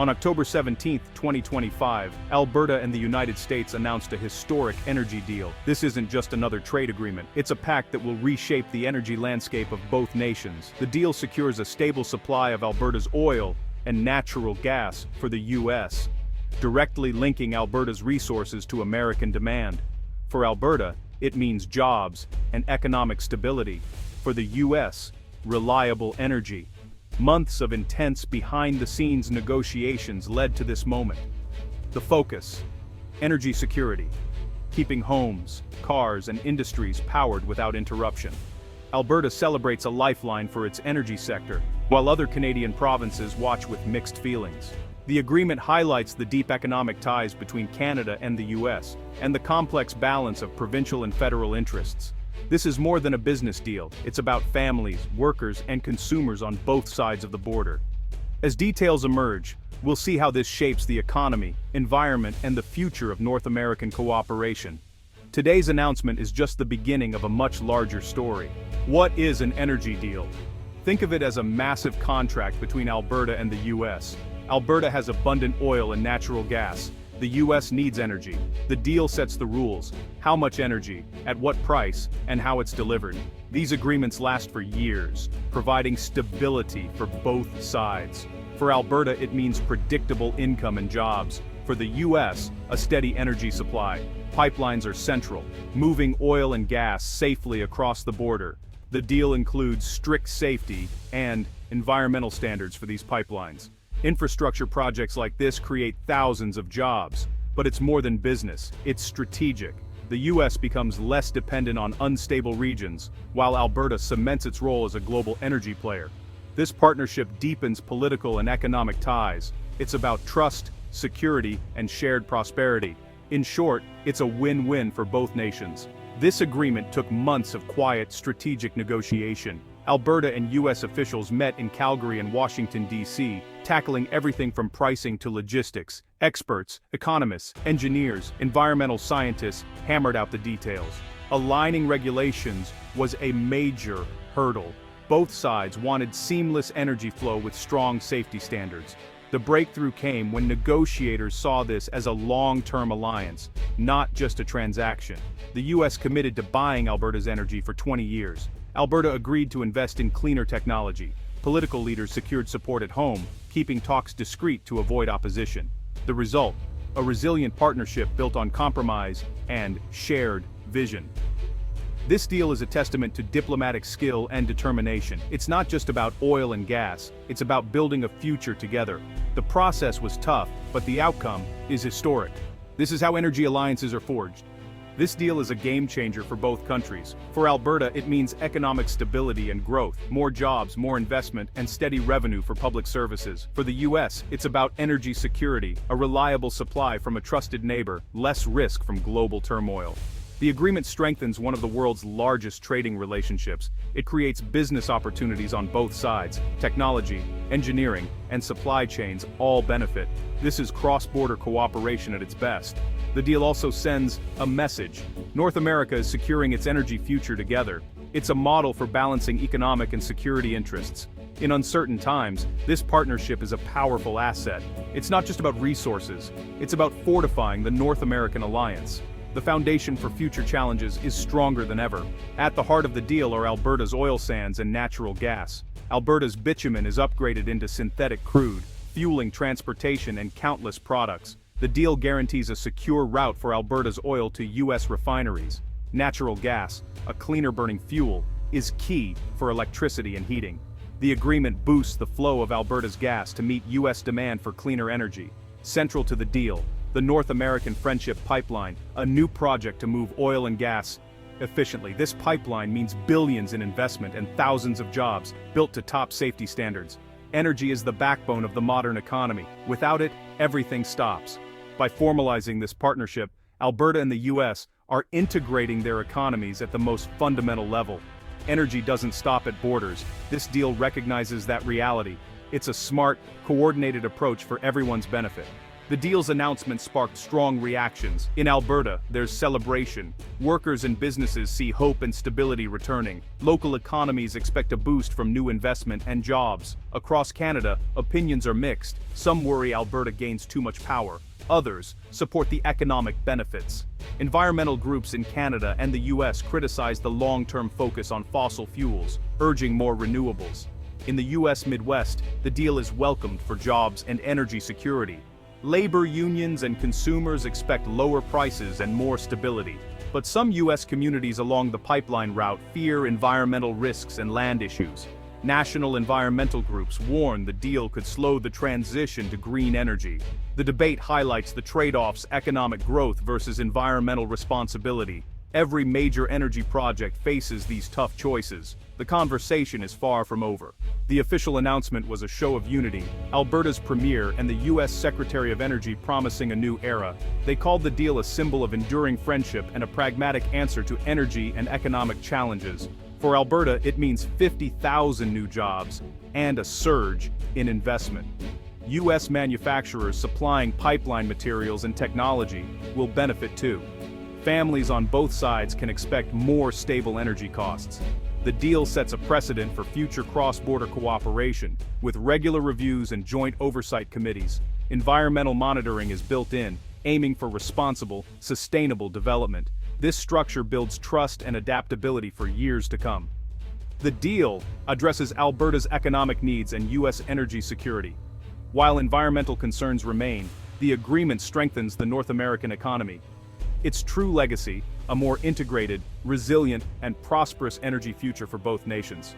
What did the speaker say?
On October 17, 2025, Alberta and the United States announced a historic energy deal. This isn't just another trade agreement, it's a pact that will reshape the energy landscape of both nations. The deal secures a stable supply of Alberta's oil and natural gas for the U.S., directly linking Alberta's resources to American demand. For Alberta, it means jobs and economic stability. For the U.S., reliable energy. Months of intense behind-the-scenes negotiations led to this moment. The focus: energy security, keeping homes, cars, and industries powered without interruption. Alberta celebrates a lifeline for its energy sector, while other Canadian provinces watch with mixed feelings. The agreement highlights the deep economic ties between Canada and the U.S., and the complex balance of provincial and federal interests. This is more than a business deal, it's about families, workers, and consumers on both sides of the border. As details emerge, we'll see how this shapes the economy, environment, and the future of North American cooperation. Today's announcement is just the beginning of a much larger story. What is an energy deal? Think of it as a massive contract between Alberta and the U.S. Alberta has abundant oil and natural gas. The U.S. needs energy. The deal sets the rules: how much energy, at what price, and how it's delivered. These agreements last for years, providing stability for both sides. For Alberta, it means predictable income and jobs. For the U.S., a steady energy supply. Pipelines are central, moving oil and gas safely across the border. The deal includes strict safety and environmental standards for these pipelines. Infrastructure projects like this create thousands of jobs. But it's more than business, it's strategic. The U.S. becomes less dependent on unstable regions, while Alberta cements its role as a global energy player. This partnership deepens political and economic ties. It's about trust, security, and shared prosperity. In short, it's a win-win for both nations. This agreement took months of quiet, strategic negotiation. Alberta and U.S. officials met in Calgary and Washington, D.C., tackling everything from pricing to logistics. Experts, economists, engineers, environmental scientists hammered out the details. Aligning regulations was a major hurdle. Both sides wanted seamless energy flow with strong safety standards. The breakthrough came when negotiators saw this as a long-term alliance, not just a transaction. The U.S. committed to buying Alberta's energy for 20 years. Alberta agreed to invest in cleaner technology. Political leaders secured support at home, keeping talks discreet to avoid opposition. The result: a resilient partnership built on compromise and shared vision. This deal is a testament to diplomatic skill and determination. It's not just about oil and gas, it's about building a future together. The process was tough, but the outcome is historic. This is how energy alliances are forged. This deal is a game-changer for both countries. For Alberta, it means economic stability and growth, more jobs, more investment, and steady revenue for public services. For the U.S., it's about energy security, a reliable supply from a trusted neighbor, less risk from global turmoil. The agreement strengthens one of the world's largest trading relationships. It creates business opportunities on both sides. Technology, engineering, and supply chains all benefit. This is cross-border cooperation at its best. The deal also sends a message. North America is securing its energy future together. It's a model for balancing economic and security interests. In uncertain times, this partnership is a powerful asset. It's not just about resources, it's about fortifying the North American alliance. The foundation for future challenges is stronger than ever. At the heart of the deal are Alberta's oil sands and natural gas. Alberta's bitumen is upgraded into synthetic crude, fueling transportation and countless products. The deal guarantees a secure route for Alberta's oil to U.S. refineries. Natural gas, a cleaner-burning fuel, is key for electricity and heating. The agreement boosts the flow of Alberta's gas to meet U.S. demand for cleaner energy. Central to the deal, the North American Friendship Pipeline, a new project to move oil and gas efficiently. This pipeline means billions in investment and thousands of jobs, built to top safety standards. Energy is the backbone of the modern economy. Without it, everything stops. By formalizing this partnership, Alberta and the U.S. are integrating their economies at the most fundamental level. Energy doesn't stop at borders. This deal recognizes that reality. It's a smart, coordinated approach for everyone's benefit. The deal's announcement sparked strong reactions. In Alberta, there's celebration. Workers and businesses see hope and stability returning. Local economies expect a boost from new investment and jobs. Across Canada, opinions are mixed. Some worry Alberta gains too much power. Others support the economic benefits. Environmental groups in Canada and the US criticize the long-term focus on fossil fuels, urging more renewables. In the US Midwest, the deal is welcomed for jobs and energy security. Labor unions and consumers expect lower prices and more stability. But some US communities along the pipeline route fear environmental risks and land issues. National environmental groups warn the deal could slow the transition to green energy. The debate highlights the trade-offs: economic growth versus environmental responsibility. Every major energy project faces these tough choices. The conversation is far from over. The official announcement was a show of unity, Alberta's premier and the US Secretary of Energy promising a new era. They called the deal a symbol of enduring friendship and a pragmatic answer to energy and economic challenges. For Alberta, it means 50,000 new jobs and a surge in investment. US manufacturers supplying pipeline materials and technology will benefit too. Families on both sides can expect more stable energy costs. The deal sets a precedent for future cross-border cooperation, with regular reviews and joint oversight committees. Environmental monitoring is built in, aiming for responsible, sustainable development. This structure builds trust and adaptability for years to come. The deal addresses Alberta's economic needs and US energy security. While environmental concerns remain, the agreement strengthens the North American economy. Its true legacy, a more integrated, resilient, and prosperous energy future for both nations.